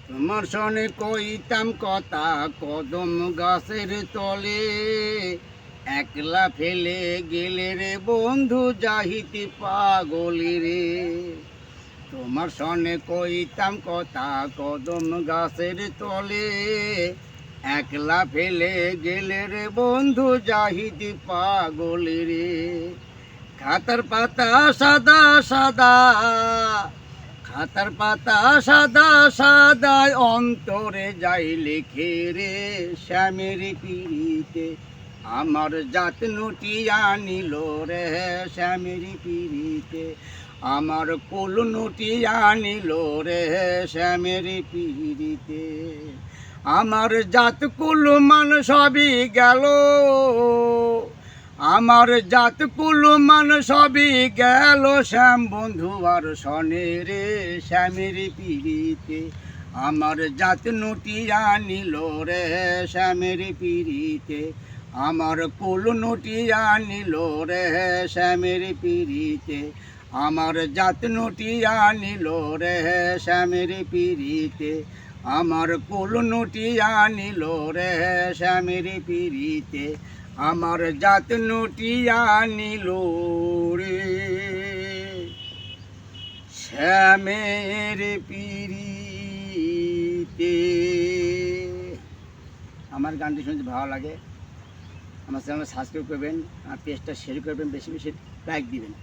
তোমার সনে কইতাম কথা কদম গাছের তলে, একলা ফেলে গেলে রে বন্ধু যাহিতে পাগলি রে। তোমার সনে কইতাম কথা কদম গাছের তলে, একলা ফেলে গেলে রে বন্ধু যাহিতে পাগলি রে। খাতার পাতা সাদা সাদা, খাতার পাতা সাদা সাদায় অন্তরে যাই লিখে রে, শ্যামের পিড়িতে আমার জাত নুটিয়া নিল রে, শ্যামের পিড়িতে আমার কুল নুটিয়া নিল রে, শ্যামের পিড়িতে আমার জাত কুল মান সবই গেল, আমার জাত কুল মান সবই গেল শ্যাম বন্ধু আর সনে রে, শ্যামের পিড়িতে আমার জাত নুটিয়া নিল রে, শ্যামের পিড়িতে আমার কুল নুটিয়া নিল রে, শ্যামের পিড়িতে আমার জাত নুটিয়া নিল রে, শ্যামের পিড়িতে আমার কুল নুটিয়া নিল রে, শ্যামের পিড়িতে আমার জাত নুটিয়া নিল রে, শ্যামের পিড়িতে। আমার গানটি শুনতে ভালো লাগে, আমার চ্যানেল সাবস্ক্রাইব করবেন, আর পেজটা শেয়ার করবেন, বেশি বেশি লাইক দিবেন।